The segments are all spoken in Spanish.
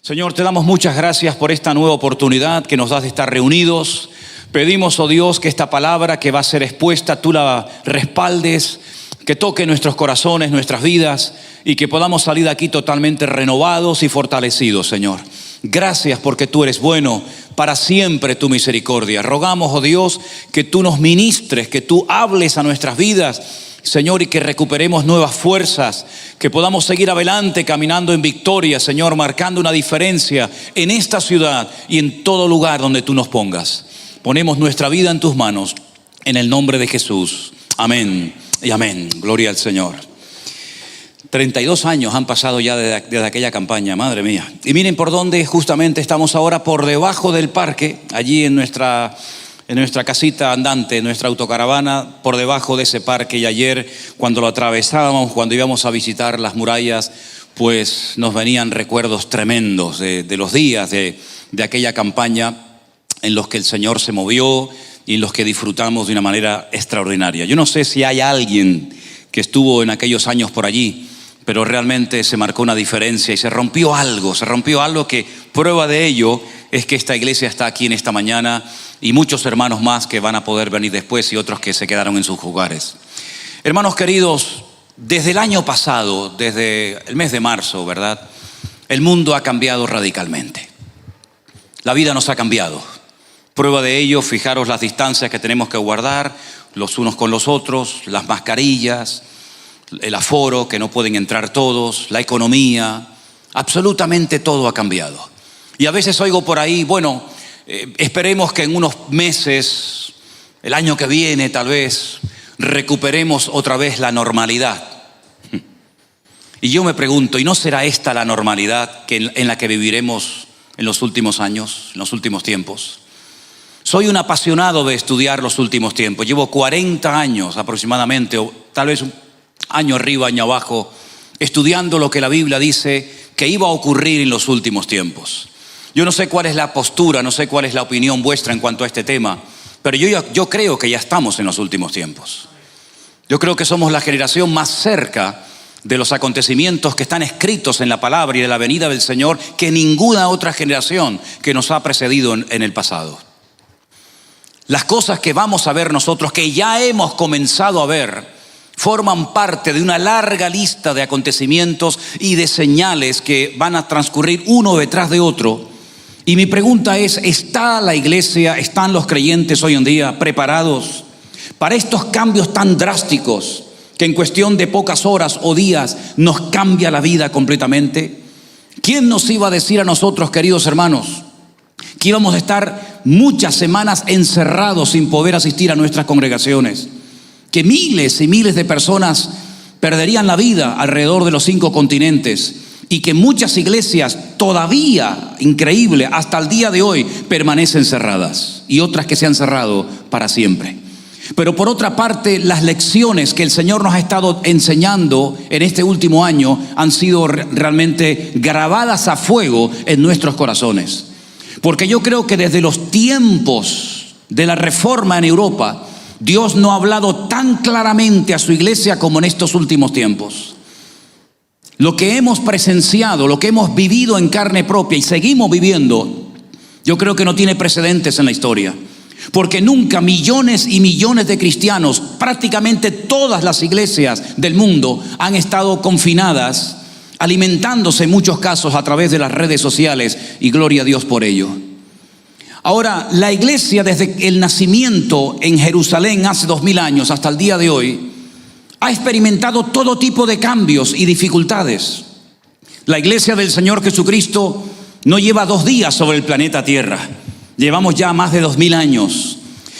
Señor, te damos muchas gracias por esta nueva oportunidad que nos das de estar reunidos. Pedimos, oh Dios, que esta palabra que va a ser expuesta, tú la respaldes, que toque nuestros corazones, nuestras vidas, y que podamos salir de aquí totalmente renovados y fortalecidos, Señor. Gracias porque tú eres bueno, para siempre tu misericordia. Rogamos, oh Dios, que tú nos ministres, que tú hables a nuestras vidas, Señor, y que recuperemos nuevas fuerzas, que podamos seguir adelante caminando en victoria, Señor, marcando una diferencia en esta ciudad y en todo lugar donde tú nos pongas. Ponemos nuestra vida en tus manos, en el nombre de Jesús. Amén y amén. Gloria al Señor. 32 años han pasado ya desde aquella campaña, madre mía. Y miren por dónde justamente estamos ahora, por debajo del parque, allí en nuestra casita andante, en nuestra autocaravana, por debajo de ese parque. Y ayer, cuando lo atravesábamos, cuando íbamos a visitar las murallas, pues nos venían recuerdos tremendos de los días de aquella campaña en los que el Señor se movió y en los que disfrutamos de una manera extraordinaria. Yo no sé si hay alguien que estuvo en aquellos años por allí, pero realmente se marcó una diferencia y se rompió algo que prueba de ello es que esta iglesia está aquí en esta mañana y muchos hermanos más que van a poder venir después y otros que se quedaron en sus hogares. Hermanos queridos, desde el año pasado, desde el mes de marzo, ¿verdad? El mundo ha cambiado radicalmente. La vida nos ha cambiado. Prueba de ello, fijaros las distancias que tenemos que guardar los unos con los otros, las mascarillas, el aforo, que no pueden entrar todos, la economía, absolutamente todo ha cambiado. Y a veces oigo por ahí, bueno, esperemos que en unos meses, el año que viene tal vez, recuperemos otra vez la normalidad. Y yo me pregunto, ¿y no será esta la normalidad en la que viviremos en los últimos años, en los últimos tiempos? Soy un apasionado de estudiar los últimos tiempos. Llevo 40 años aproximadamente, o tal vez un año arriba, año abajo, estudiando lo que la Biblia dice que iba a ocurrir en los últimos tiempos. Yo no sé cuál es la postura, no sé cuál es la opinión vuestra en cuanto a este tema, pero yo creo que ya estamos en los últimos tiempos. Yo creo que somos la generación más cerca de los acontecimientos que están escritos en la palabra y de la venida del Señor que ninguna otra generación que nos ha precedido en el pasado. Las cosas que vamos a ver nosotros, que ya hemos comenzado a ver, forman parte de una larga lista de acontecimientos y de señales que van a transcurrir uno detrás de otro. Y mi pregunta es, ¿está la iglesia, están los creyentes hoy en día preparados para estos cambios tan drásticos que en cuestión de pocas horas o días nos cambia la vida completamente? ¿Quién nos iba a decir a nosotros, queridos hermanos, que íbamos a estar muchas semanas encerrados sin poder asistir a nuestras congregaciones? Que miles y miles de personas perderían la vida alrededor de los 5 continentes y que muchas iglesias todavía, increíble, hasta el día de hoy permanecen cerradas y otras que se han cerrado para siempre. Pero por otra parte, las lecciones que el Señor nos ha estado enseñando en este último año han sido realmente grabadas a fuego en nuestros corazones. Porque yo creo que desde los tiempos de la Reforma en Europa, Dios no ha hablado tan claramente a su iglesia como en estos últimos tiempos. Lo que hemos presenciado, lo que hemos vivido en carne propia y seguimos viviendo, yo creo que no tiene precedentes en la historia. Porque nunca millones y millones de cristianos, prácticamente todas las iglesias del mundo han estado confinadas, alimentándose en muchos casos a través de las redes sociales, y gloria a Dios por ello. Ahora, la iglesia desde el nacimiento en Jerusalén hace 2000 años hasta el día de hoy ha experimentado todo tipo de cambios y dificultades. La iglesia del Señor Jesucristo no lleva 2 días sobre el planeta Tierra, llevamos ya más de 2000 años.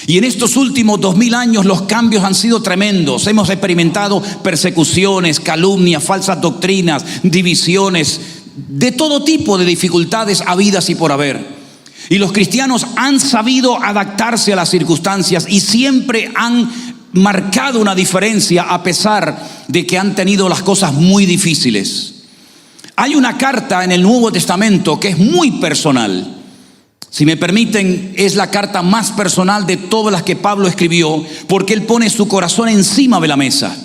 Y en estos últimos 2000 años los cambios han sido tremendos. Hemos experimentado persecuciones, calumnias, falsas doctrinas, divisiones, de todo tipo de dificultades habidas y por haber. Y los cristianos han sabido adaptarse a las circunstancias y siempre han marcado una diferencia a pesar de que han tenido las cosas muy difíciles. Hay una carta en el Nuevo Testamento que es muy personal. Si me permiten, es la carta más personal de todas las que Pablo escribió, porque él pone su corazón encima de la mesa.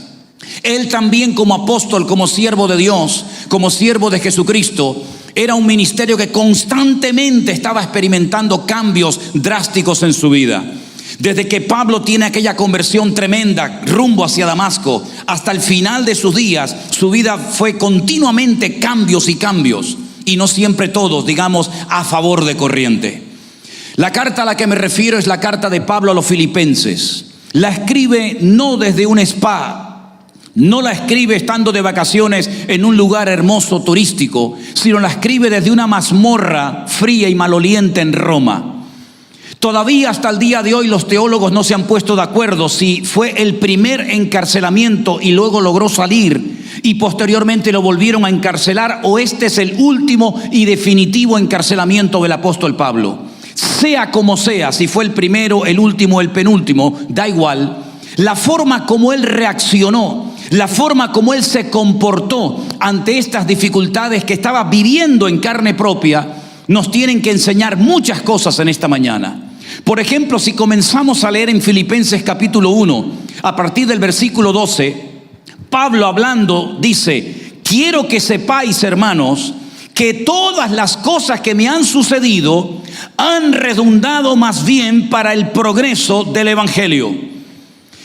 Él también, como apóstol, como siervo de Dios, como siervo de Jesucristo, era un ministerio que constantemente estaba experimentando cambios drásticos en su vida. Desde que Pablo tiene aquella conversión tremenda rumbo hacia Damasco hasta el final de sus días, su vida fue continuamente cambios y cambios, y no siempre todos, digamos, a favor de corriente. La carta a la que me refiero es la carta de Pablo a los filipenses. La escribe no desde un spa, no la escribe estando de vacaciones en un lugar hermoso turístico, sino la escribe desde una mazmorra fría y maloliente en Roma. Todavía hasta el día de hoy los teólogos no se han puesto de acuerdo si fue el primer encarcelamiento y luego logró salir y posteriormente lo volvieron a encarcelar, o este es el último y definitivo encarcelamiento del apóstol Pablo. Sea como sea, si fue el primero, el último, el penúltimo, da igual. La forma como él reaccionó, la forma como él se comportó ante estas dificultades que estaba viviendo en carne propia, nos tienen que enseñar muchas cosas en esta mañana. Por ejemplo, si comenzamos a leer en Filipenses capítulo 1, a partir del versículo 12, Pablo hablando dice: quiero que sepáis, hermanos, que todas las cosas que me han sucedido han redundado más bien para el progreso del evangelio.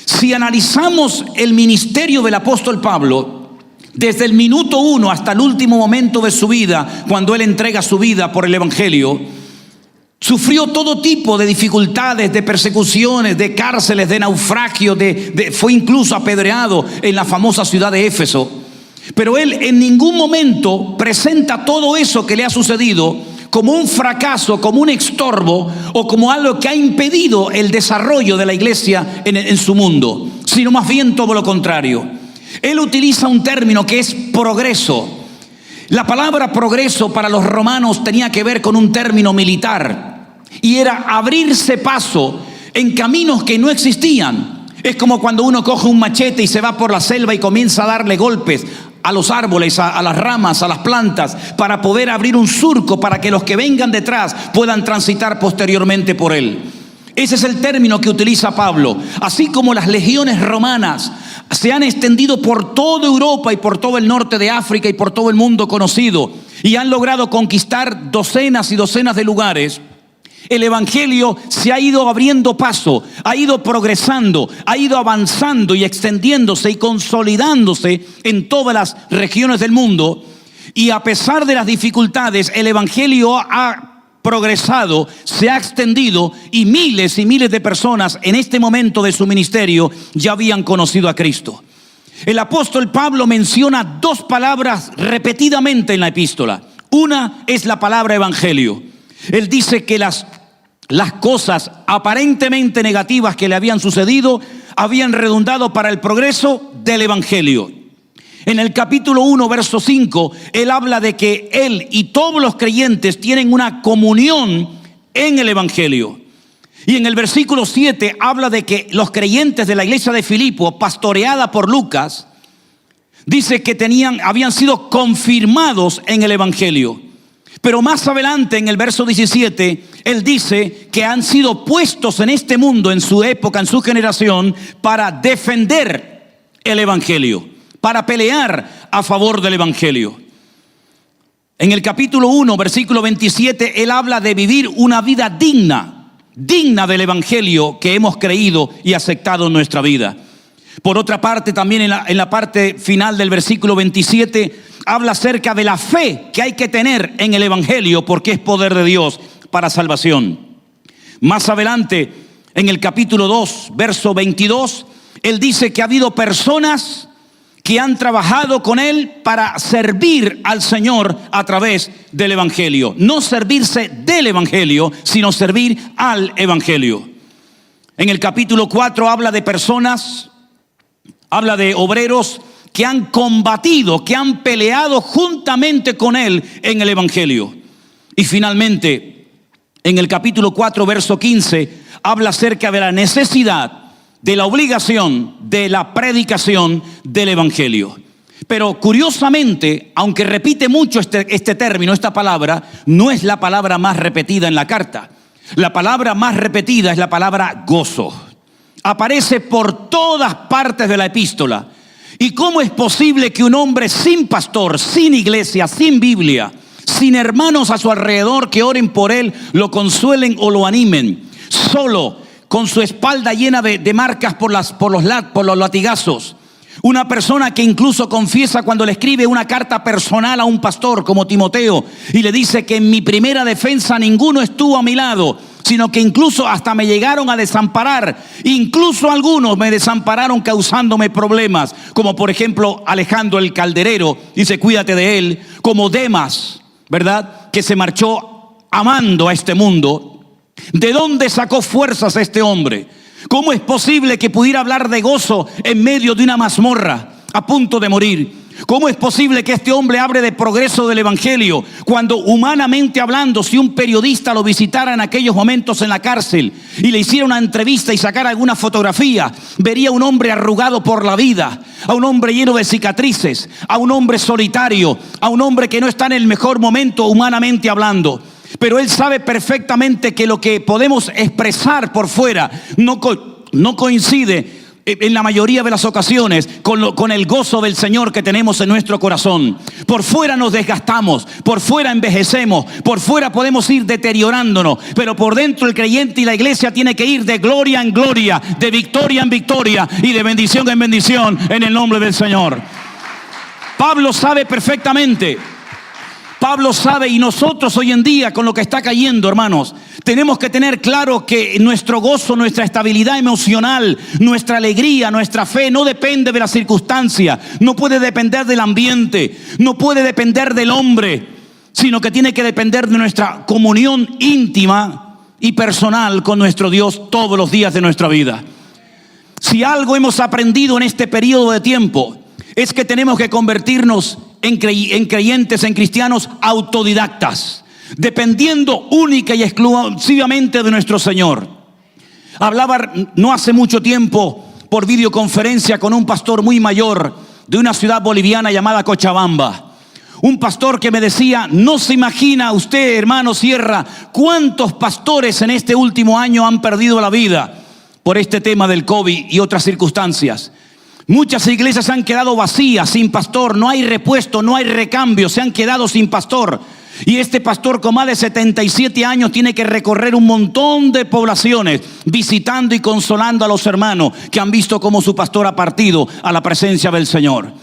Si analizamos el ministerio del apóstol Pablo, desde el minuto 1 hasta el último momento de su vida, cuando él entrega su vida por el evangelio, sufrió todo tipo de dificultades, de persecuciones, de cárceles, de naufragio, fue incluso apedreado en la famosa ciudad de Éfeso. Pero él en ningún momento presenta todo eso que le ha sucedido como un fracaso, como un estorbo o como algo que ha impedido el desarrollo de la iglesia en su mundo, sino más bien todo lo contrario. Él utiliza un término que es progreso. La palabra progreso para los romanos tenía que ver con un término militar y era abrirse paso en caminos que no existían. Es como cuando uno coge un machete y se va por la selva y comienza a darle golpes a los árboles, a las ramas, a las plantas, para poder abrir un surco para que los que vengan detrás puedan transitar posteriormente por él. Ese es el término que utiliza Pablo. Así como las legiones romanas se han extendido por toda Europa y por todo el norte de África y por todo el mundo conocido y han logrado conquistar docenas y docenas de lugares, el evangelio se ha ido abriendo paso, ha ido progresando, ha ido avanzando y extendiéndose y consolidándose en todas las regiones del mundo. Y a pesar de las dificultades, el evangelio ha progresado, se ha extendido y miles de personas en este momento de su ministerio ya habían conocido a Cristo. El apóstol Pablo menciona dos palabras repetidamente en la epístola. Una es la palabra evangelio. Él dice que las cosas aparentemente negativas que le habían sucedido habían redundado para el progreso del evangelio. En el capítulo 1, verso 5, él habla de que él y todos los creyentes tienen una comunión en el evangelio. Y en el versículo 7 habla de que los creyentes de la iglesia de Filipo, pastoreada por Lucas, dice que habían sido confirmados en el evangelio. Pero más adelante en el verso 17, él dice que han sido puestos en este mundo, en su época, en su generación, para defender el evangelio, para pelear a favor del evangelio. En el capítulo 1, versículo 27, él habla de vivir una vida digna del evangelio que hemos creído y aceptado en nuestra vida. Por otra parte, también en la parte final del versículo 27, habla acerca de la fe que hay que tener en el evangelio, porque es poder de Dios para salvación. Más adelante, en el capítulo 2, verso 22, él dice que ha habido personas que han trabajado con él para servir al Señor a través del evangelio. No servirse del evangelio, sino servir al evangelio. En el capítulo 4 habla de personas, habla de obreros que han combatido, que han peleado juntamente con él en el evangelio. Y finalmente, en el capítulo 4, verso 15, habla acerca de la necesidad, de la obligación, de la predicación del evangelio. Pero curiosamente, aunque repite mucho este término, esta palabra, no es la palabra más repetida en la carta. La palabra más repetida es la palabra gozo. Aparece por todas partes de la epístola. ¿Y cómo es posible que un hombre sin pastor, sin iglesia, sin Biblia, sin hermanos a su alrededor que oren por él, lo consuelen o lo animen, solo, con su espalda llena de marcas por los latigazos? Una persona que incluso confiesa cuando le escribe una carta personal a un pastor como Timoteo y le dice que en mi primera defensa ninguno estuvo a mi lado, sino que incluso hasta me llegaron a desamparar. Incluso algunos me desampararon causándome problemas, como por ejemplo Alejandro el Calderero, dice cuídate de él, como Demas, ¿verdad? Que se marchó amando a este mundo. ¿De dónde sacó fuerzas este hombre? ¿Cómo es posible que pudiera hablar de gozo en medio de una mazmorra a punto de morir? ¿Cómo es posible que este hombre hable de progreso del evangelio cuando, humanamente hablando, si un periodista lo visitara en aquellos momentos en la cárcel y le hiciera una entrevista y sacara alguna fotografía, vería un hombre arrugado por la vida, a un hombre lleno de cicatrices, a un hombre solitario, a un hombre que no está en el mejor momento humanamente hablando? Pero él sabe perfectamente que lo que podemos expresar por fuera no coincide en la mayoría de las ocasiones con el gozo del Señor que tenemos en nuestro corazón. Por fuera nos desgastamos, por fuera envejecemos, por fuera podemos ir deteriorándonos, pero por dentro el creyente y la iglesia tiene que ir de gloria en gloria, de victoria en victoria y de bendición en bendición en el nombre del Señor. Pablo sabe perfectamente. Pablo sabe, y nosotros hoy en día con lo que está cayendo, hermanos, tenemos que tener claro que nuestro gozo, nuestra estabilidad emocional, nuestra alegría, nuestra fe no depende de la circunstancia, no puede depender del ambiente, no puede depender del hombre, sino que tiene que depender de nuestra comunión íntima y personal con nuestro Dios todos los días de nuestra vida. Si algo hemos aprendido en este periodo de tiempo, es que tenemos que convertirnos en creyentes, en cristianos autodidactas, dependiendo única y exclusivamente de nuestro Señor. Hablaba no hace mucho tiempo por videoconferencia con un pastor muy mayor de una ciudad boliviana llamada Cochabamba. Un pastor que me decía, no se imagina usted, hermano Sierra, cuántos pastores en este último año han perdido la vida por este tema del COVID y otras circunstancias. Muchas iglesias han quedado vacías, sin pastor, no hay repuesto, no hay recambio, se han quedado sin pastor. Y este pastor con más de 77 años tiene que recorrer un montón de poblaciones, visitando y consolando a los hermanos que han visto cómo su pastor ha partido a la presencia del Señor.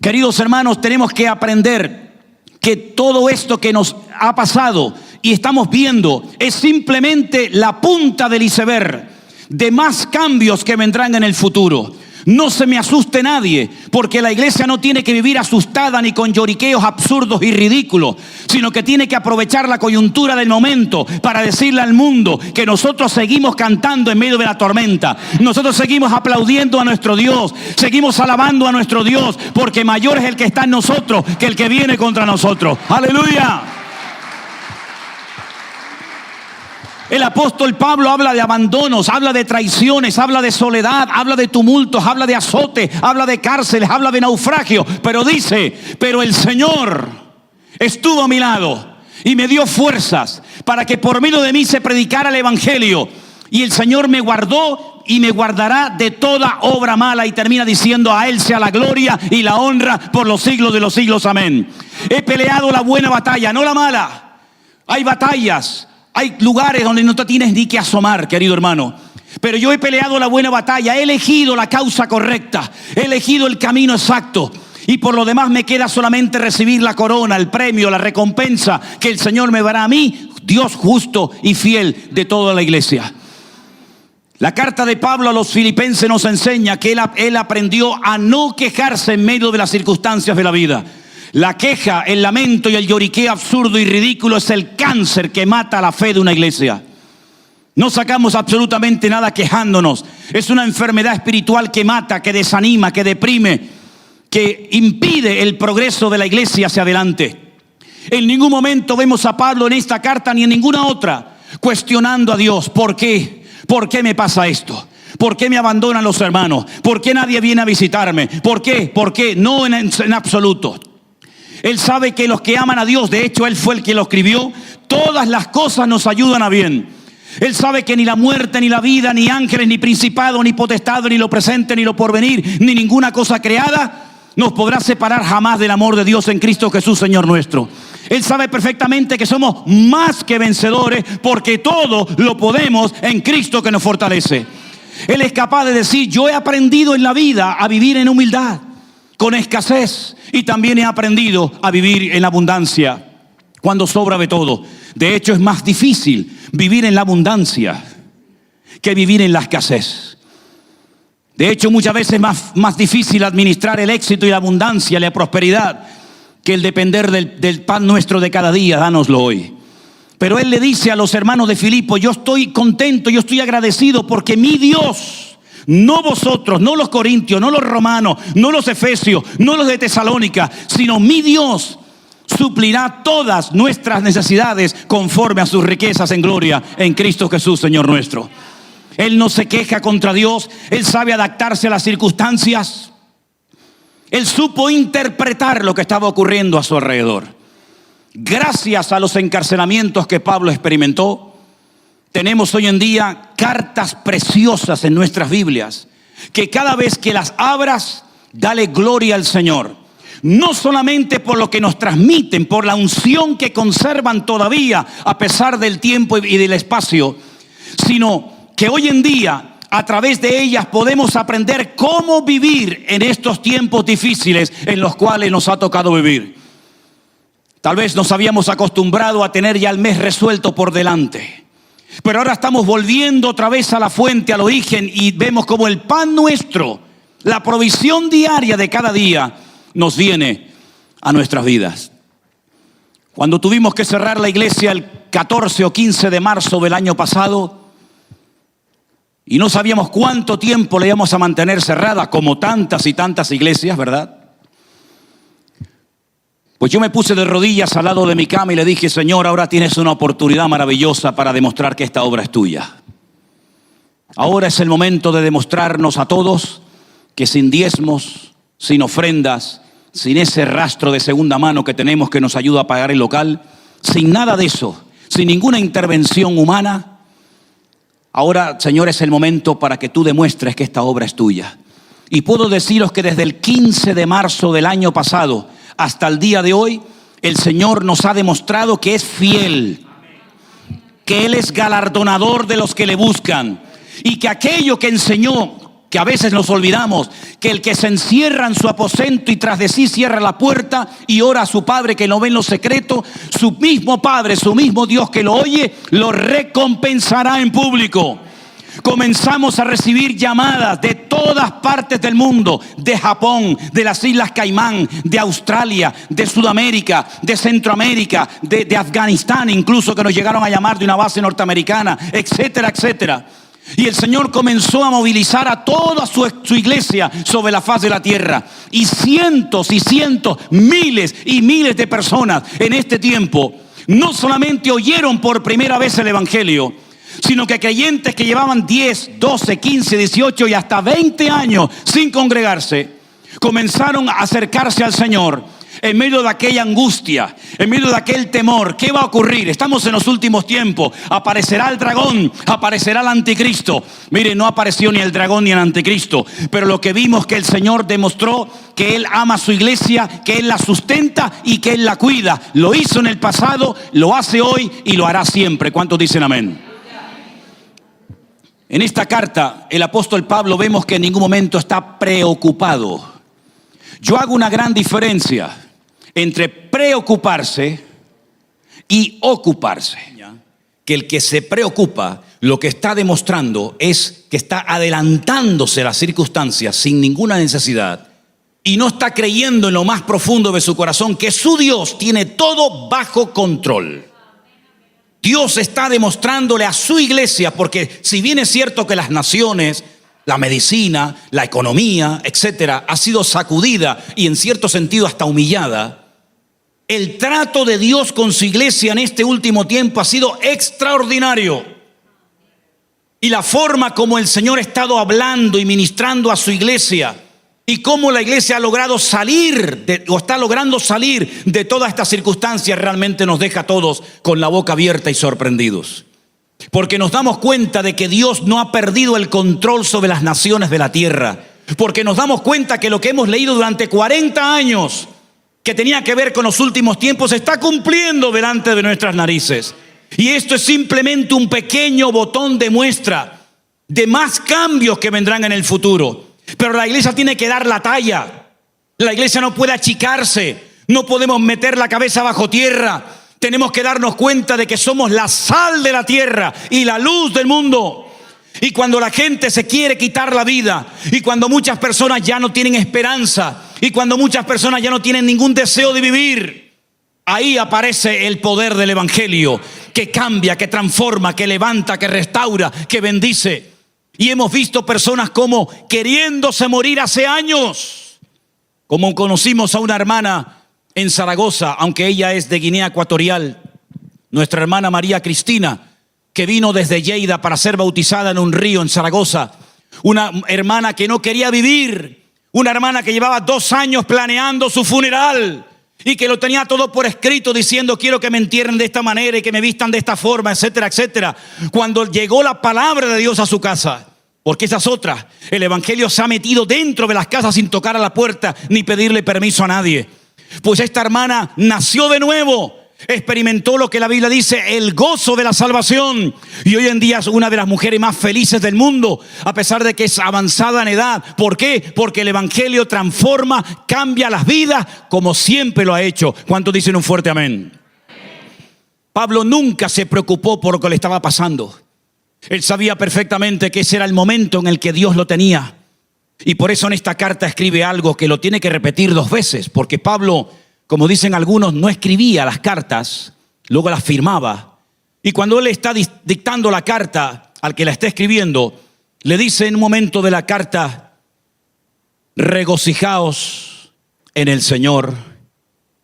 Queridos hermanos, tenemos que aprender que todo esto que nos ha pasado y estamos viendo es simplemente la punta del iceberg de más cambios que vendrán en el futuro. No se me asuste nadie, porque la iglesia no tiene que vivir asustada ni con lloriqueos absurdos y ridículos, sino que tiene que aprovechar la coyuntura del momento para decirle al mundo que nosotros seguimos cantando en medio de la tormenta, nosotros seguimos aplaudiendo a nuestro Dios, seguimos alabando a nuestro Dios, porque mayor es el que está en nosotros que el que viene contra nosotros. ¡Aleluya! El apóstol Pablo habla de abandonos, habla de traiciones, habla de soledad, habla de tumultos, habla de azote, habla de cárceles, habla de naufragio. Pero dice, pero el Señor estuvo a mi lado y me dio fuerzas para que por medio de mí se predicara el evangelio. Y el Señor me guardó y me guardará de toda obra mala. Y termina diciendo, a Él sea la gloria y la honra por los siglos de los siglos. Amén. He peleado la buena batalla, no la mala. Hay batallas. Hay lugares donde no te tienes ni que asomar, querido hermano. Pero yo he peleado la buena batalla, he elegido la causa correcta, he elegido el camino exacto. Y por lo demás me queda solamente recibir la corona, el premio, la recompensa que el Señor me dará a mí, Dios justo y fiel de toda la iglesia. La carta de Pablo a los filipenses nos enseña que él aprendió a no quejarse en medio de las circunstancias de la vida. La queja, el lamento y el lloriqueo absurdo y ridículo es el cáncer que mata la fe de una iglesia. No sacamos absolutamente nada quejándonos. Es una enfermedad espiritual que mata, que desanima, que deprime, que impide el progreso de la iglesia hacia adelante. En ningún momento vemos a Pablo en esta carta ni en ninguna otra cuestionando a Dios. ¿Por qué? ¿Por qué me pasa esto? ¿Por qué me abandonan los hermanos? ¿Por qué nadie viene a visitarme? ¿Por qué? ¿Por qué? No en absoluto. Él sabe que los que aman a Dios, de hecho Él fue el que lo escribió, todas las cosas nos ayudan a bien. Él sabe que ni la muerte, ni la vida, ni ángeles, ni principado, ni potestad, ni lo presente, ni lo porvenir, ni ninguna cosa creada nos podrá separar jamás del amor de Dios en Cristo Jesús, Señor nuestro. Él sabe perfectamente que somos más que vencedores porque todo lo podemos en Cristo que nos fortalece. Él es capaz de decir: yo he aprendido en la vida a vivir en humildad, con escasez, y también he aprendido a vivir en abundancia, cuando sobra de todo. De hecho, es más difícil vivir en la abundancia que vivir en la escasez. De hecho, muchas veces es más difícil administrar el éxito y la abundancia, la prosperidad, que el depender del pan nuestro de cada día. Dánoslo hoy. Pero él le dice a los hermanos de Filipo: yo estoy contento, yo estoy agradecido porque mi Dios, no vosotros, no los corintios, no los romanos, no los efesios, no los de Tesalónica, sino mi Dios suplirá todas nuestras necesidades conforme a sus riquezas en gloria en Cristo Jesús, Señor nuestro. Él no se queja contra Dios. Él sabe adaptarse a las circunstancias. Él supo interpretar lo que estaba ocurriendo a su alrededor. Gracias a los encarcelamientos que Pablo experimentó, tenemos hoy en día cartas preciosas en nuestras Biblias, que cada vez que las abras, dale gloria al Señor. No solamente por lo que nos transmiten, por la unción que conservan todavía a pesar del tiempo y del espacio, sino que hoy en día a través de ellas podemos aprender cómo vivir en estos tiempos difíciles en los cuales nos ha tocado vivir. Tal vez nos habíamos acostumbrado a tener ya el mes resuelto por delante, pero ahora estamos volviendo otra vez a la fuente, al origen, y vemos como el pan nuestro, la provisión diaria de cada día, nos viene a nuestras vidas. Cuando tuvimos que cerrar la iglesia el 14 o 15 de marzo del año pasado, y no sabíamos cuánto tiempo le íbamos a mantener cerrada, como tantas y tantas iglesias, ¿verdad? Pues yo me puse de rodillas al lado de mi cama y le dije: Señor, ahora tienes una oportunidad maravillosa para demostrar que esta obra es tuya. Ahora es el momento de demostrarnos a todos que sin diezmos, sin ofrendas, sin ese rastro de segunda mano que tenemos que nos ayuda a pagar el local, sin nada de eso, sin ninguna intervención humana, ahora, Señor, es el momento para que tú demuestres que esta obra es tuya. Y puedo deciros que desde el 15 de marzo del año pasado hasta el día de hoy, el Señor nos ha demostrado que es fiel, que Él es galardonador de los que le buscan, y que aquello que enseñó, que a veces nos olvidamos, que el que se encierra en su aposento y tras de sí cierra la puerta y ora a su Padre que lo ve en lo secreto, su mismo Padre, su mismo Dios que lo oye, lo recompensará en público. Comenzamos a recibir llamadas de todas partes del mundo, de Japón, de las Islas Caimán, de Australia, de Sudamérica, de Centroamérica, de Afganistán, incluso, que nos llegaron a llamar de una base norteamericana, etcétera, etcétera. Y el Señor comenzó a movilizar a toda su iglesia sobre la faz de la tierra. Y cientos, miles y miles de personas en este tiempo no solamente oyeron por primera vez el Evangelio, sino que creyentes que llevaban 10, 12, 15, 18 y hasta 20 años sin congregarse, comenzaron a acercarse al Señor en medio de aquella angustia, en medio de aquel temor. ¿Qué va a ocurrir? Estamos en los últimos tiempos. Aparecerá el dragón, aparecerá el anticristo. Mire, no apareció ni el dragón ni el anticristo, pero lo que vimos que el Señor demostró que Él ama a su iglesia, que Él la sustenta y que Él la cuida. Lo hizo en el pasado, lo hace hoy y lo hará siempre. ¿Cuántos dicen amén? En esta carta, el apóstol Pablo vemos que en ningún momento está preocupado. Yo hago una gran diferencia entre preocuparse y ocuparse. Que el que se preocupa, lo que está demostrando es que está adelantándose a las circunstancias sin ninguna necesidad y no está creyendo en lo más profundo de su corazón que su Dios tiene todo bajo control. Dios está demostrándole a su iglesia, porque si bien es cierto que las naciones, la medicina, la economía, etcétera, ha sido sacudida y en cierto sentido hasta humillada, el trato de Dios con su iglesia en este último tiempo ha sido extraordinario. Y la forma como el Señor ha estado hablando y ministrando a su iglesia, y cómo la iglesia ha logrado está logrando salir de todas estas circunstancias, realmente nos deja a todos con la boca abierta y sorprendidos. Porque nos damos cuenta de que Dios no ha perdido el control sobre las naciones de la tierra. Porque nos damos cuenta que lo que hemos leído durante 40 años, que tenía que ver con los últimos tiempos, se está cumpliendo delante de nuestras narices. Y esto es simplemente un pequeño botón de muestra de más cambios que vendrán en el futuro. Pero la iglesia tiene que dar la talla. La iglesia no puede achicarse. No podemos meter la cabeza bajo tierra. Tenemos que darnos cuenta de que somos la sal de la tierra y la luz del mundo. Y cuando la gente se quiere quitar la vida, y cuando muchas personas ya no tienen esperanza, y cuando muchas personas ya no tienen ningún deseo de vivir, ahí aparece el poder del evangelio, que cambia, que transforma, que levanta, que restaura, que bendice. Y hemos visto personas como queriéndose morir hace años, como conocimos a una hermana en Zaragoza, aunque ella es de Guinea Ecuatorial, nuestra hermana María Cristina, que vino desde Lleida para ser bautizada en un río en Zaragoza. Una hermana que no quería vivir, una hermana que llevaba 2 años planeando su funeral y que lo tenía todo por escrito, diciendo: quiero que me entierren de esta manera y que me vistan de esta forma, etcétera, etcétera. Cuando llegó la palabra de Dios a su casa, porque esa es otra, el evangelio se ha metido dentro de las casas sin tocar a la puerta ni pedirle permiso a nadie. Pues esta hermana nació de nuevo, experimentó lo que la Biblia dice, el gozo de la salvación, y hoy en día es una de las mujeres más felices del mundo, a pesar de que es avanzada en edad. ¿Por qué? Porque el evangelio transforma, cambia las vidas, como siempre lo ha hecho. ¿Cuántos dicen un fuerte amén? Pablo nunca se preocupó por lo que le estaba pasando. Él sabía perfectamente que ese era el momento en el que Dios lo tenía, y por eso en esta carta escribe algo que lo tiene que repetir 2 veces, porque Pablo, como dicen algunos, no escribía las cartas, luego las firmaba. Y cuando él está dictando la carta al que la está escribiendo, le dice en un momento de la carta: regocijaos en el Señor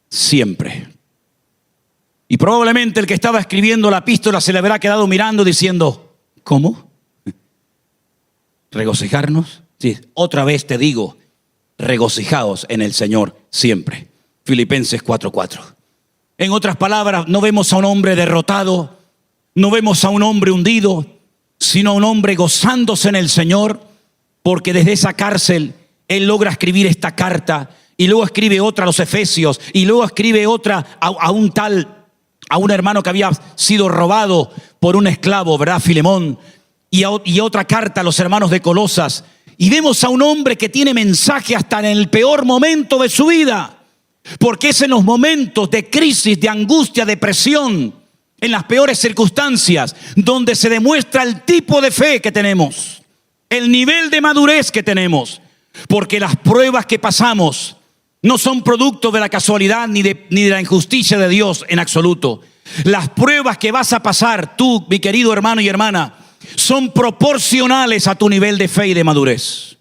siempre. Y probablemente el que estaba escribiendo la epístola se le habrá quedado mirando diciendo: ¿cómo? ¿Regocijarnos? Sí, otra vez te digo, regocijaos en el Señor siempre. Filipenses 4:4. En otras palabras, no vemos a un hombre derrotado, no vemos a un hombre hundido, sino a un hombre gozándose en el Señor, porque desde esa cárcel él logra escribir esta carta, y luego escribe otra a los Efesios, y luego escribe otra a un hermano que había sido robado por un esclavo, ¿verdad? Filemón, y otra carta a los hermanos de Colosas. Y vemos a un hombre que tiene mensaje hasta en el peor momento de su vida. Porque es en los momentos de crisis, de angustia, depresión, en las peores circunstancias, donde se demuestra el tipo de fe que tenemos, el nivel de madurez que tenemos. Porque las pruebas que pasamos no son producto de la casualidad ni de la injusticia de Dios en absoluto. Las pruebas que vas a pasar tú, mi querido hermano y hermana, son proporcionales a tu nivel de fe y de madurez.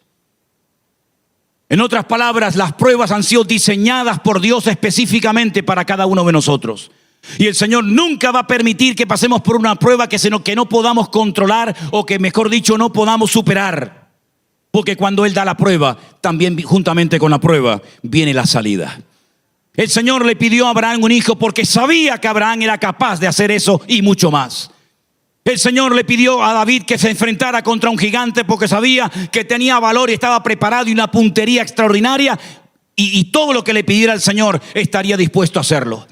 En otras palabras, las pruebas han sido diseñadas por Dios específicamente para cada uno de nosotros. Y el Señor nunca va a permitir que pasemos por una prueba que no podamos controlar, o que, mejor dicho, no podamos superar. Porque cuando Él da la prueba, también juntamente con la prueba viene la salida. El Señor le pidió a Abraham un hijo porque sabía que Abraham era capaz de hacer eso y mucho más. El Señor le pidió a David que se enfrentara contra un gigante porque sabía que tenía valor y estaba preparado y una puntería extraordinaria, y todo lo que le pidiera el Señor estaría dispuesto a hacerlo.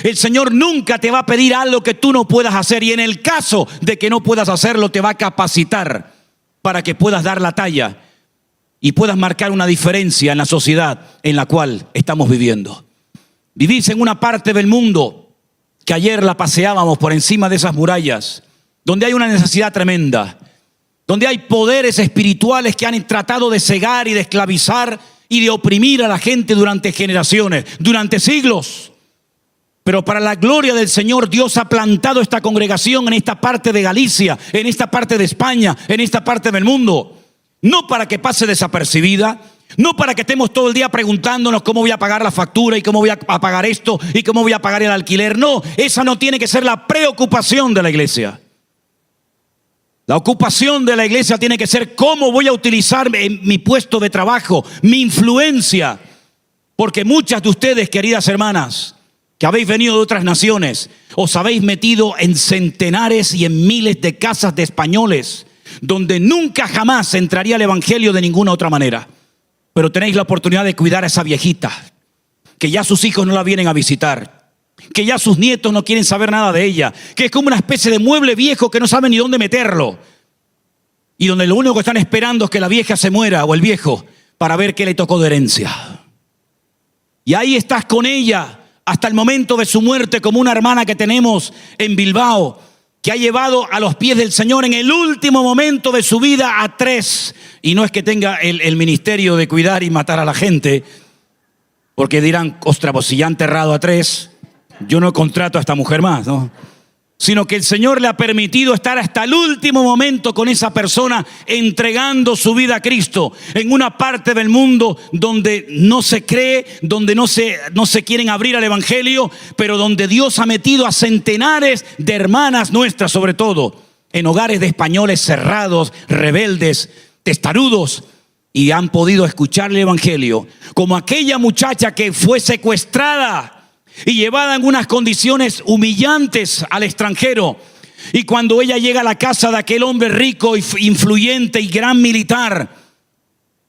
El Señor nunca te va a pedir algo que tú no puedas hacer, y en el caso de que no puedas hacerlo, te va a capacitar para que puedas dar la talla y puedas marcar una diferencia en la sociedad en la cual estamos viviendo. Vivís en una parte del mundo que ayer la paseábamos por encima de esas murallas, donde hay una necesidad tremenda, donde hay poderes espirituales que han tratado de cegar y de esclavizar y de oprimir a la gente durante generaciones, durante siglos. Pero para la gloria del Señor, Dios ha plantado esta congregación en esta parte de Galicia, en esta parte de España, en esta parte del mundo, no para que pase desapercibida, no para que estemos todo el día preguntándonos cómo voy a pagar la factura y cómo voy a pagar esto y cómo voy a pagar el alquiler. No, esa no tiene que ser la preocupación de la iglesia. La ocupación de la iglesia tiene que ser cómo voy a utilizar mi puesto de trabajo, mi influencia. Porque muchas de ustedes, queridas hermanas, que habéis venido de otras naciones, os habéis metido en centenares y en miles de casas de españoles, donde nunca jamás entraría el evangelio de ninguna otra manera. Pero tenéis la oportunidad de cuidar a esa viejita, que ya sus hijos no la vienen a visitar, que ya sus nietos no quieren saber nada de ella, que es como una especie de mueble viejo que no saben ni dónde meterlo, y donde lo único que están esperando es que la vieja se muera o el viejo para ver qué le tocó de herencia. Y ahí estás con ella hasta el momento de su muerte, como una hermana que tenemos en Bilbao, que ha llevado a los pies del Señor en el último momento de su vida a 3. Y no es que tenga el ministerio de cuidar y matar a la gente, porque dirán, ostras, pues si ya han enterrado a 3, yo no contrato a esta mujer más, ¿no? Sino que el Señor le ha permitido estar hasta el último momento con esa persona, entregando su vida a Cristo, en una parte del mundo donde no se cree, donde no se quieren abrir al evangelio, pero donde Dios ha metido a centenares de hermanas nuestras, sobre todo, en hogares de españoles cerrados, rebeldes, testarudos, y han podido escuchar el evangelio, como aquella muchacha que fue secuestrada y llevada en unas condiciones humillantes al extranjero. Y cuando ella llega a la casa de aquel hombre rico, influyente y gran militar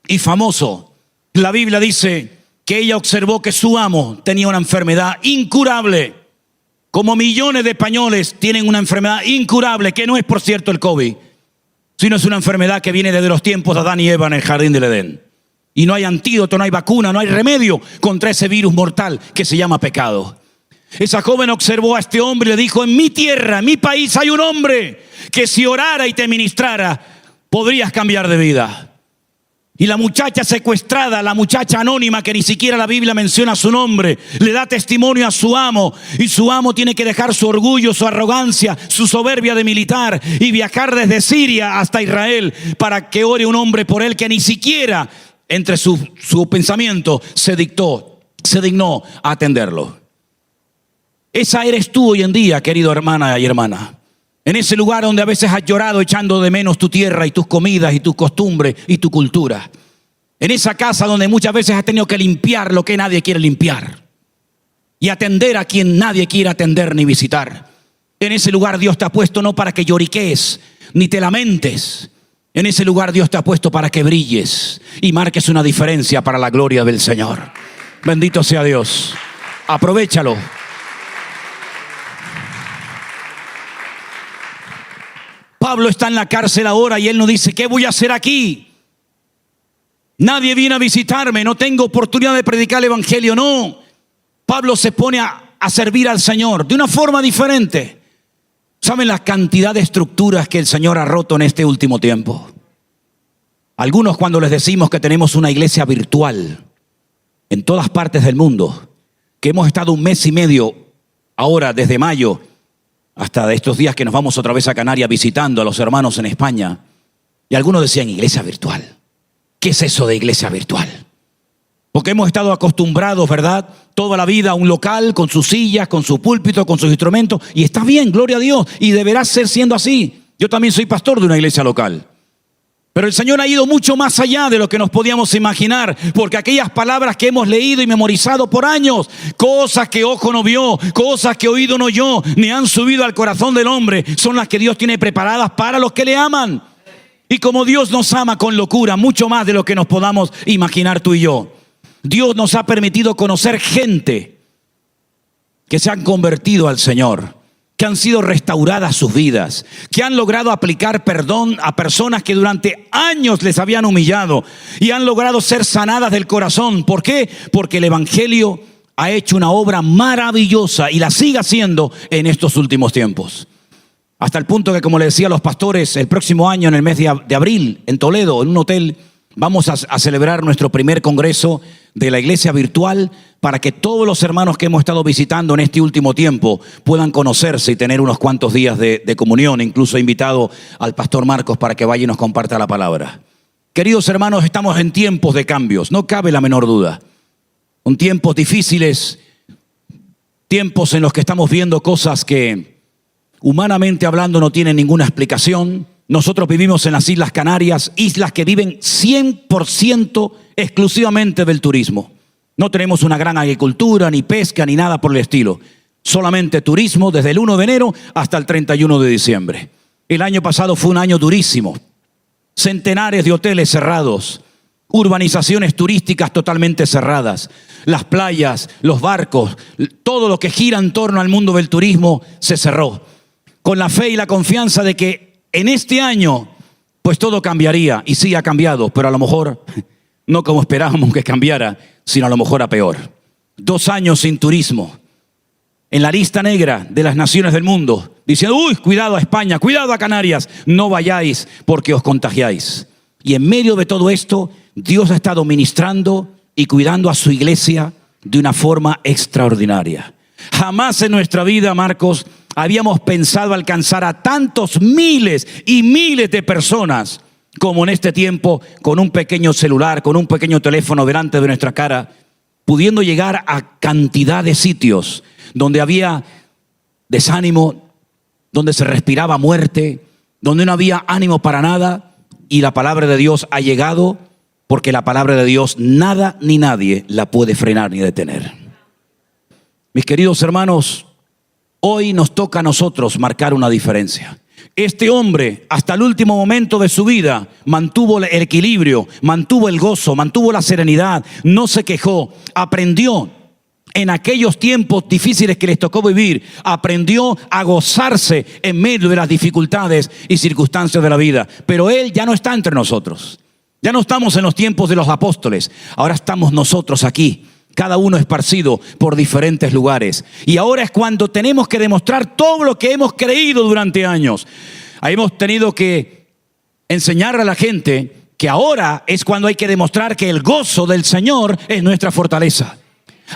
y famoso, la Biblia dice que ella observó que su amo tenía una enfermedad incurable, como millones de españoles tienen una enfermedad incurable, que no es, por cierto, el COVID, sino es una enfermedad que viene desde los tiempos de Adán y Eva en el jardín del Edén. Y no hay antídoto, no hay vacuna, no hay remedio contra ese virus mortal que se llama pecado. Esa joven observó a este hombre y le dijo, en mi tierra, en mi país hay un hombre que si orara y te ministrara, podrías cambiar de vida. Y la muchacha secuestrada, la muchacha anónima que ni siquiera la Biblia menciona su nombre, le da testimonio a su amo, y su amo tiene que dejar su orgullo, su arrogancia, su soberbia de militar y viajar desde Siria hasta Israel para que ore un hombre por él que ni siquiera entre su pensamiento se dignó a atenderlo. Esa eres tú hoy en día, querido hermana y hermana. En ese lugar donde a veces has llorado echando de menos tu tierra y tus comidas y tus costumbres y tu cultura. En esa casa donde muchas veces has tenido que limpiar lo que nadie quiere limpiar y atender a quien nadie quiere atender ni visitar. En ese lugar Dios te ha puesto no para que lloriquees ni te lamentes. En ese lugar Dios te ha puesto para que brilles y marques una diferencia para la gloria del Señor. Bendito sea Dios. Aprovéchalo. Pablo está en la cárcel ahora y él nos dice, ¿qué voy a hacer aquí? Nadie viene a visitarme, no tengo oportunidad de predicar el evangelio. No, Pablo se pone a servir al Señor de una forma diferente. ¿Saben la cantidad de estructuras que el Señor ha roto en este último tiempo? Algunos, cuando les decimos que tenemos una iglesia virtual en todas partes del mundo, que hemos estado 1 mes y medio ahora desde mayo hasta estos días que nos vamos otra vez a Canarias visitando a los hermanos en España, y algunos decían, iglesia virtual, ¿qué es eso de iglesia virtual? Porque hemos estado acostumbrados, ¿verdad?, toda la vida a un local con sus sillas, con su púlpito, con sus instrumentos, y está bien, gloria a Dios, y deberá ser siendo así. Yo también soy pastor de una iglesia local. Pero el Señor ha ido mucho más allá de lo que nos podíamos imaginar, porque aquellas palabras que hemos leído y memorizado por años, cosas que ojo no vio, cosas que oído no oyó, ni han subido al corazón del hombre, son las que Dios tiene preparadas para los que le aman. Y como Dios nos ama con locura, mucho más de lo que nos podamos imaginar tú y yo, Dios nos ha permitido conocer gente que se han convertido al Señor, que han sido restauradas sus vidas, que han logrado aplicar perdón a personas que durante años les habían humillado y han logrado ser sanadas del corazón. ¿Por qué? Porque el evangelio ha hecho una obra maravillosa y la sigue haciendo en estos últimos tiempos. Hasta el punto que, como le decía a los pastores, el próximo año, en el mes de abril, en Toledo, en un hotel, vamos a celebrar nuestro primer congreso de la iglesia virtual para que todos los hermanos que hemos estado visitando en este último tiempo puedan conocerse y tener unos cuantos días de comunión. Incluso he invitado al pastor Marcos para que vaya y nos comparta la palabra. Queridos hermanos, estamos en tiempos de cambios, no cabe la menor duda. Son tiempos difíciles, tiempos en los que estamos viendo cosas que humanamente hablando no tienen ninguna explicación. Nosotros vivimos en las Islas Canarias, islas que viven 100% exclusivamente del turismo. No tenemos una gran agricultura, ni pesca, ni nada por el estilo. Solamente turismo desde el 1 de enero hasta el 31 de diciembre. El año pasado fue un año durísimo. Centenares de hoteles cerrados, urbanizaciones turísticas totalmente cerradas, las playas, los barcos, todo lo que gira en torno al mundo del turismo se cerró. Con la fe y la confianza de que en este año, pues todo cambiaría. Y sí ha cambiado, pero a lo mejor no como esperábamos que cambiara, sino a lo mejor a peor. 2 años sin turismo. En la lista negra de las naciones del mundo, diciendo, uy, cuidado a España, cuidado a Canarias, no vayáis porque os contagiáis. Y en medio de todo esto, Dios ha estado ministrando y cuidando a su iglesia de una forma extraordinaria. Jamás en nuestra vida, Marcos, habíamos pensado alcanzar a tantos miles y miles de personas como en este tiempo, con un pequeño celular, con un pequeño teléfono delante de nuestra cara, pudiendo llegar a cantidad de sitios donde había desánimo, donde se respiraba muerte, donde no había ánimo para nada, y la palabra de Dios ha llegado, porque la palabra de Dios nada ni nadie la puede frenar ni detener. Mis queridos hermanos, hoy nos toca a nosotros marcar una diferencia. Este hombre, hasta el último momento de su vida, mantuvo el equilibrio, mantuvo el gozo, mantuvo la serenidad, no se quejó, aprendió en aquellos tiempos difíciles que les tocó vivir, aprendió a gozarse en medio de las dificultades y circunstancias de la vida. Pero él ya no está entre nosotros. Ya no estamos en los tiempos de los apóstoles. Ahora estamos nosotros aquí, cada uno esparcido por diferentes lugares. Y ahora es cuando tenemos que demostrar todo lo que hemos creído durante años. Ahí hemos tenido que enseñar a la gente que ahora es cuando hay que demostrar que el gozo del Señor es nuestra fortaleza.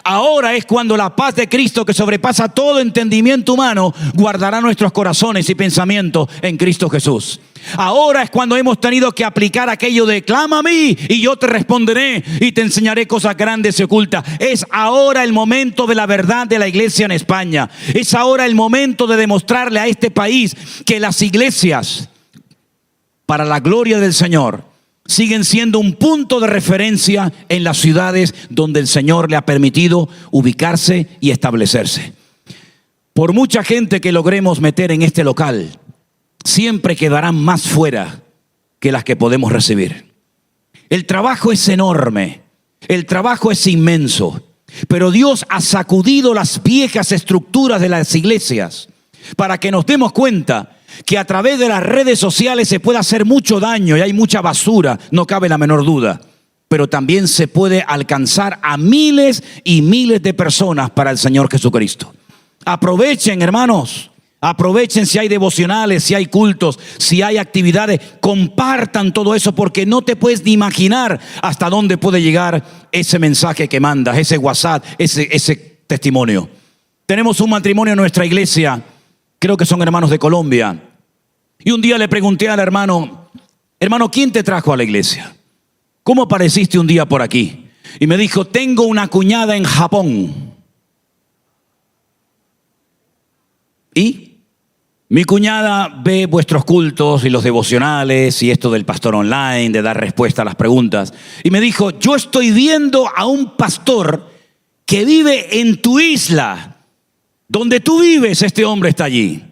Ahora es cuando la paz de Cristo, que sobrepasa todo entendimiento humano, guardará nuestros corazones y pensamientos en Cristo Jesús. Ahora es cuando hemos tenido que aplicar aquello de clama a mí y yo te responderé y te enseñaré cosas grandes y ocultas. Es ahora el momento de la verdad de la iglesia en España. Es ahora el momento de demostrarle a este país que las iglesias, para la gloria del Señor, siguen siendo un punto de referencia en las ciudades donde el Señor le ha permitido ubicarse y establecerse. Por mucha gente que logremos meter en este local, siempre quedarán más fuera que las que podemos recibir. El trabajo es enorme, el trabajo es inmenso, pero Dios ha sacudido las viejas estructuras de las iglesias para que nos demos cuenta que a través de las redes sociales se puede hacer mucho daño y hay mucha basura, no cabe la menor duda. Pero también se puede alcanzar a miles y miles de personas para el Señor Jesucristo. Aprovechen, hermanos, aprovechen si hay devocionales, si hay cultos, si hay actividades, compartan todo eso porque no te puedes ni imaginar hasta dónde puede llegar ese mensaje que mandas, ese WhatsApp, ese testimonio. Tenemos un matrimonio en nuestra iglesia, creo que son hermanos de Colombia. Y un día le pregunté al hermano, ¿quién te trajo a la iglesia? ¿Cómo apareciste un día por aquí? Y me dijo, tengo una cuñada en Japón. ¿Y? Mi cuñada ve vuestros cultos y los devocionales y esto del pastor online, de dar respuesta a las preguntas. Y me dijo, yo estoy viendo a un pastor que vive en tu isla. Donde tú vives, este hombre está allí.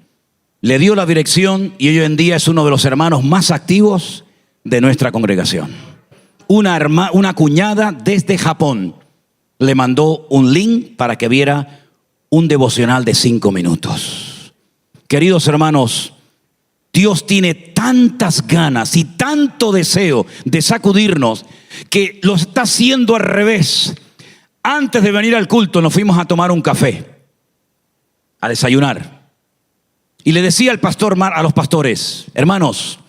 Le dio la dirección y hoy en día es uno de los hermanos más activos de nuestra congregación. Una cuñada desde Japón le mandó un link para que viera un devocional de 5 minutos. Queridos hermanos, Dios tiene tantas ganas y tanto deseo de sacudirnos que lo está haciendo al revés. Antes de venir al culto nos fuimos a tomar un café, a desayunar. Y le decía al pastor, a los pastores, hermanos,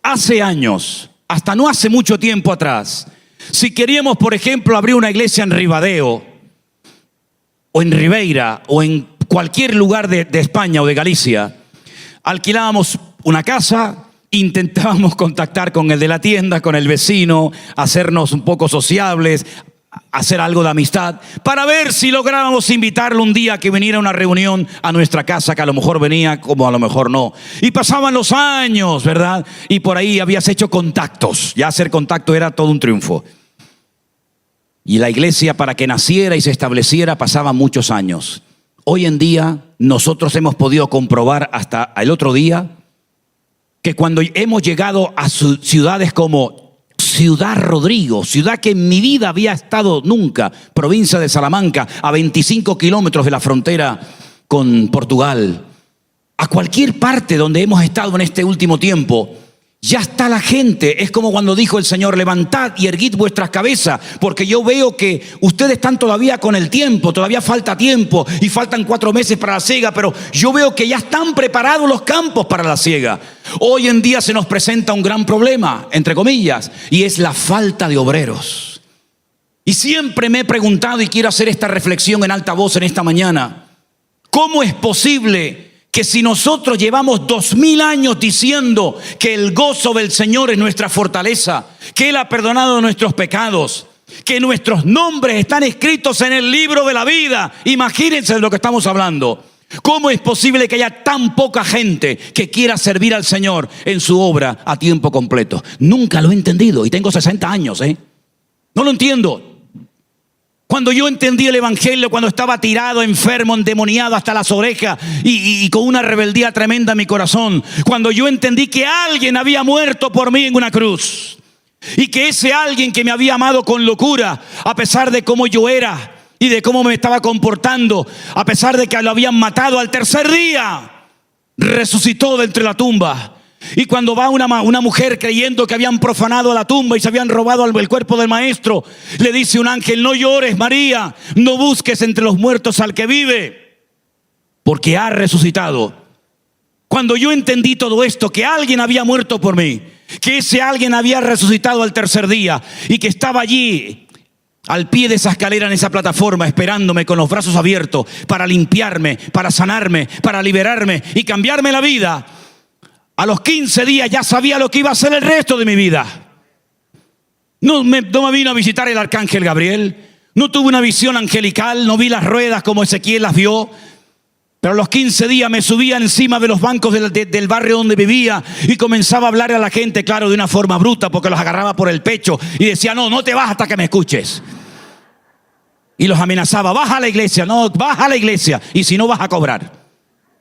hace años, hasta no hace mucho tiempo atrás, si queríamos, por ejemplo, abrir una iglesia en Ribadeo, o en Ribeira, o en cualquier lugar de España o de Galicia, alquilábamos una casa, intentábamos contactar con el de la tienda, con el vecino, hacernos un poco sociables, hacer algo de amistad, para ver si lográbamos invitarlo un día que viniera a una reunión a nuestra casa, que a lo mejor venía, como a lo mejor no. Y pasaban los años, ¿verdad? Y por ahí habías hecho contactos. Ya hacer contacto era todo un triunfo. Y la iglesia, para que naciera y se estableciera, pasaba muchos años. Hoy en día nosotros hemos podido comprobar hasta el otro día que cuando hemos llegado a ciudades como Ciudad Rodrigo, ciudad que en mi vida había estado nunca, provincia de Salamanca, a 25 kilómetros de la frontera con Portugal, a cualquier parte donde hemos estado en este último tiempo, ya está la gente. Es como cuando dijo el Señor: levantad y erguid vuestras cabezas, porque yo veo que ustedes están todavía con el tiempo, todavía falta tiempo y faltan 4 meses para la siega, pero yo veo que ya están preparados los campos para la siega. Hoy en día se nos presenta un gran problema, entre comillas, y es la falta de obreros. Y siempre me he preguntado, y quiero hacer esta reflexión en alta voz en esta mañana: ¿cómo es posible que si nosotros llevamos 2000 años diciendo que el gozo del Señor es nuestra fortaleza, que Él ha perdonado nuestros pecados, que nuestros nombres están escritos en el libro de la vida? Imagínense de lo que estamos hablando. ¿Cómo es posible que haya tan poca gente que quiera servir al Señor en su obra a tiempo completo? Nunca lo he entendido, y tengo 60 años, No lo entiendo. Cuando yo entendí el evangelio, cuando estaba tirado, enfermo, endemoniado hasta las orejas y con una rebeldía tremenda en mi corazón, cuando yo entendí que alguien había muerto por mí en una cruz, y que ese alguien que me había amado con locura, a pesar de cómo yo era y de cómo me estaba comportando, a pesar de que lo habían matado, al tercer día resucitó de entre la tumba. Y cuando va una mujer creyendo que habían profanado la tumba y se habían robado el cuerpo del maestro, le dice un ángel: no llores, María, no busques entre los muertos al que vive, porque ha resucitado. Cuando yo entendí todo esto, que alguien había muerto por mí, que ese alguien había resucitado al tercer día y que estaba allí al pie de esa escalera, en esa plataforma, esperándome con los brazos abiertos para limpiarme, para sanarme, para liberarme y cambiarme la vida, a los 15 días ya sabía lo que iba a ser el resto de mi vida. No me vino a visitar el arcángel Gabriel, no tuve una visión angelical, no vi las ruedas como Ezequiel las vio. Pero a los 15 días me subía encima de los bancos del barrio donde vivía y comenzaba a hablar a la gente, claro, de una forma bruta, porque los agarraba por el pecho y decía: no te vas hasta que me escuches. Y los amenazaba: baja a la iglesia, baja a la iglesia, y si no vas a cobrar.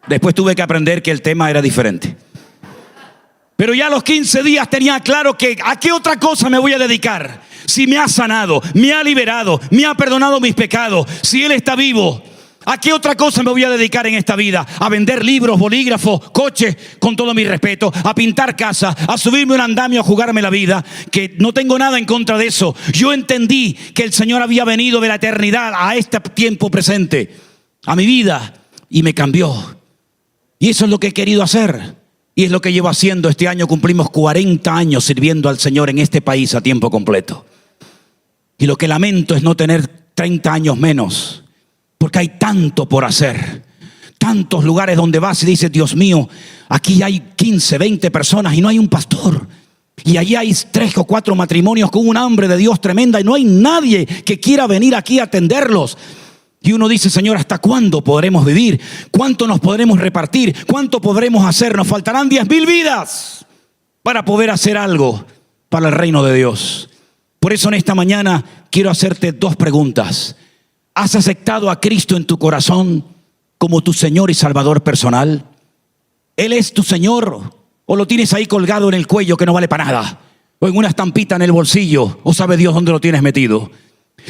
Después tuve que aprender que el tema era diferente. Pero ya a los 15 días tenía claro que ¿a qué otra cosa me voy a dedicar? Si me ha sanado, me ha liberado, me ha perdonado mis pecados, si Él está vivo, ¿a qué otra cosa me voy a dedicar en esta vida? A vender libros, bolígrafos, coches, con todo mi respeto, a pintar casas, a subirme un andamio, a jugarme la vida, que no tengo nada en contra de eso. Yo entendí que el Señor había venido de la eternidad a este tiempo presente, a mi vida, y me cambió. Y eso es lo que he querido hacer. Y es lo que llevo haciendo. Este año cumplimos 40 años sirviendo al Señor en este país a tiempo completo. Y lo que lamento es no tener 30 años menos, porque hay tanto por hacer. Tantos lugares donde vas y dices: Dios mío, aquí hay 15, 20 personas y no hay un pastor. Y allí hay 3 o 4 matrimonios con un hambre de Dios tremenda y no hay nadie que quiera venir aquí a atenderlos. Y uno dice: Señor, ¿hasta cuándo podremos vivir? ¿Cuánto nos podremos repartir? ¿Cuánto podremos hacer? Nos faltarán 10,000 vidas para poder hacer algo para el reino de Dios. Por eso en esta mañana quiero hacerte 2 preguntas. ¿Has aceptado a Cristo en tu corazón como tu Señor y Salvador personal? ¿Él es tu Señor o lo tienes ahí colgado en el cuello que no vale para nada? ¿O en una estampita en el bolsillo? ¿O sabe Dios dónde lo tienes metido?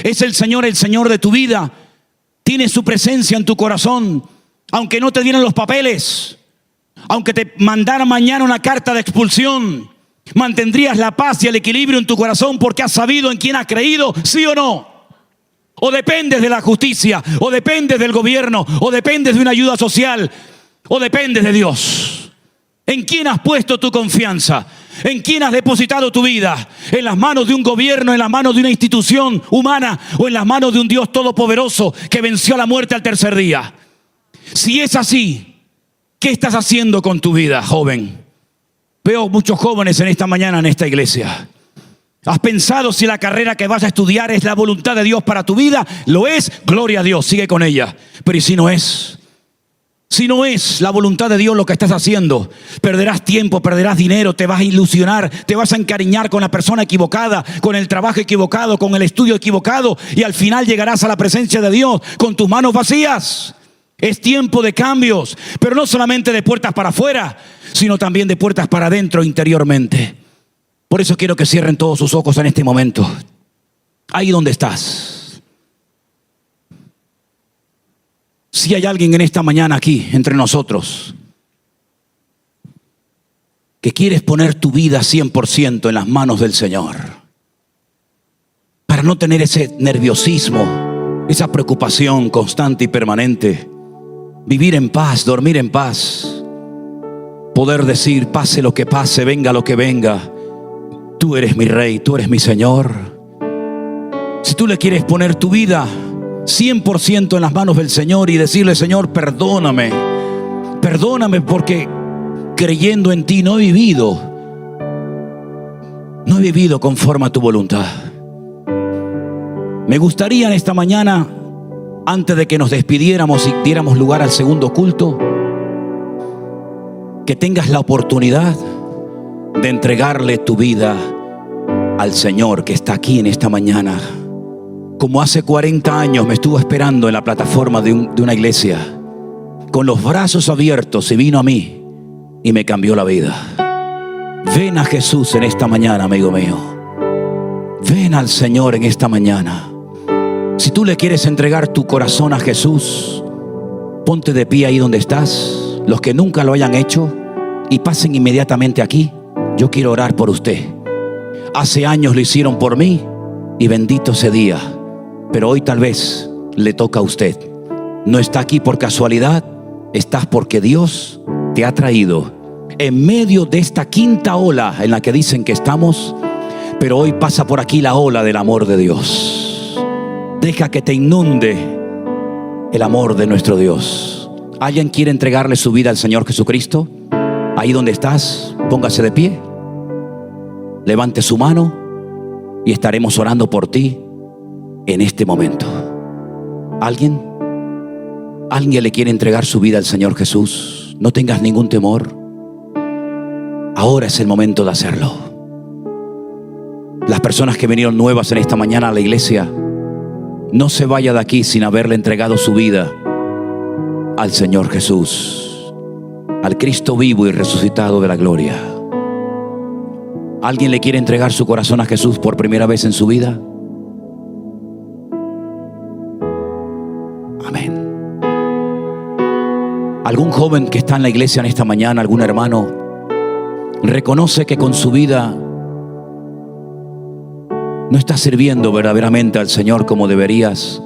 ¿Es el Señor de tu vida? ¿Tienes su presencia en tu corazón? Aunque no te dieran los papeles, aunque te mandaran mañana una carta de expulsión, ¿mantendrías la paz y el equilibrio en tu corazón porque has sabido en quién has creído? ¿Sí o no? ¿O dependes de la justicia? ¿O dependes del gobierno? ¿O dependes de una ayuda social? ¿O dependes de Dios? ¿En quién has puesto tu confianza? ¿En quién has depositado tu vida? ¿En las manos de un gobierno, en las manos de una institución humana o en las manos de un Dios todopoderoso que venció a la muerte al tercer día? Si es así, ¿qué estás haciendo con tu vida, joven? Veo muchos jóvenes en esta mañana en esta iglesia. ¿Has pensado si la carrera que vas a estudiar es la voluntad de Dios para tu vida? ¿Lo es? Gloria a Dios, sigue con ella. Pero ¿y si no es? Si no es la voluntad de Dios lo que estás haciendo, perderás tiempo, perderás dinero, te vas a ilusionar, te vas a encariñar con la persona equivocada, con el trabajo equivocado, con el estudio equivocado, y al final llegarás a la presencia de Dios con tus manos vacías. Es tiempo de cambios, pero no solamente de puertas para afuera, sino también de puertas para adentro interiormente. Por eso quiero que cierren todos sus ojos en este momento. Ahí donde estás. Si hay alguien en esta mañana aquí entre nosotros que quieres poner tu vida 100% en las manos del Señor, para no tener ese nerviosismo, esa preocupación constante y permanente, vivir en paz, dormir en paz, poder decir, pase lo que pase, venga lo que venga, tú eres mi Rey, tú eres mi Señor. Si tú le quieres poner tu vida 100% en las manos del Señor y decirle, Señor, perdóname porque creyendo en ti no he vivido conforme a tu voluntad. Me gustaría en esta mañana, antes de que nos despidiéramos y diéramos lugar al segundo culto, que tengas la oportunidad de entregarle tu vida al Señor que está aquí en esta mañana. Como hace 40 años me estuvo esperando en la plataforma de una iglesia, con los brazos abiertos, y vino a mí y me cambió la vida. Ven a Jesús en esta mañana, amigo mío. Ven al Señor en esta mañana. Si tú le quieres entregar tu corazón a Jesús, ponte de pie ahí donde estás. Los que nunca lo hayan hecho y pasen inmediatamente aquí. Yo quiero orar por usted. Hace años lo hicieron por mí y bendito ese día. Pero hoy tal vez le toca a usted. No está aquí por casualidad, estás porque Dios te ha traído en medio de esta quinta ola en la que dicen que estamos, pero hoy pasa por aquí la ola del amor de Dios. Deja que te inunde el amor de nuestro Dios. ¿Alguien quiere entregarle su vida al Señor Jesucristo? Ahí donde estás, póngase de pie, levante su mano y estaremos orando por ti en este momento. ¿Alguien le quiere entregar su vida al Señor Jesús? No tengas ningún temor. Ahora es el momento de hacerlo. Las personas que vinieron nuevas en esta mañana a la iglesia, no se vaya de aquí sin haberle entregado su vida al Señor Jesús, al Cristo vivo y resucitado de la gloria. ¿Alguien le quiere entregar su corazón a Jesús por primera vez en su vida? Amén. Algún joven que está en la iglesia en esta mañana, algún hermano, reconoce que con su vida no estás sirviendo verdaderamente al Señor como deberías,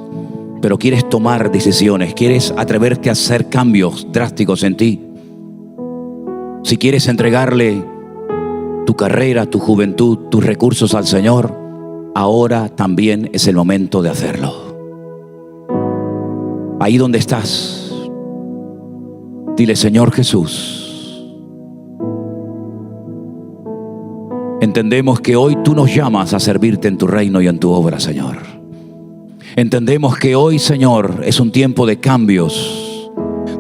pero quieres tomar decisiones, quieres atreverte a hacer cambios drásticos en ti. Si quieres entregarle tu carrera, tu juventud, tus recursos al Señor, ahora también es el momento de hacerlo. Ahí donde estás, dile, Señor Jesús, entendemos que hoy tú nos llamas a servirte en tu reino y en tu obra, Señor. Entendemos que hoy, Señor, es un tiempo de cambios,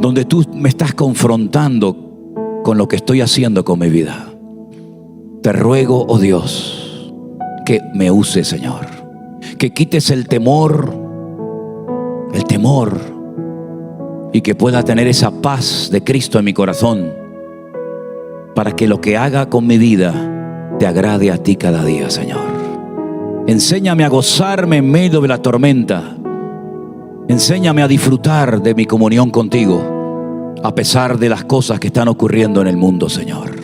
donde tú me estás confrontando con lo que estoy haciendo con mi vida. Te ruego, oh Dios, que me uses, Señor, que quites el temor, y que pueda tener esa paz de Cristo en mi corazón, para que lo que haga con mi vida te agrade a ti cada día, Señor. Enséñame a gozarme en medio de la tormenta. Enséñame a disfrutar de mi comunión contigo, a pesar de las cosas que están ocurriendo en el mundo, Señor.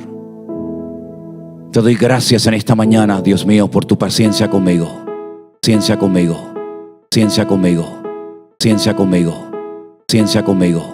Te doy gracias en esta mañana, Dios mío, por tu paciencia conmigo. Paciencia conmigo. Paciencia conmigo. Paciencia conmigo. Paciencia conmigo.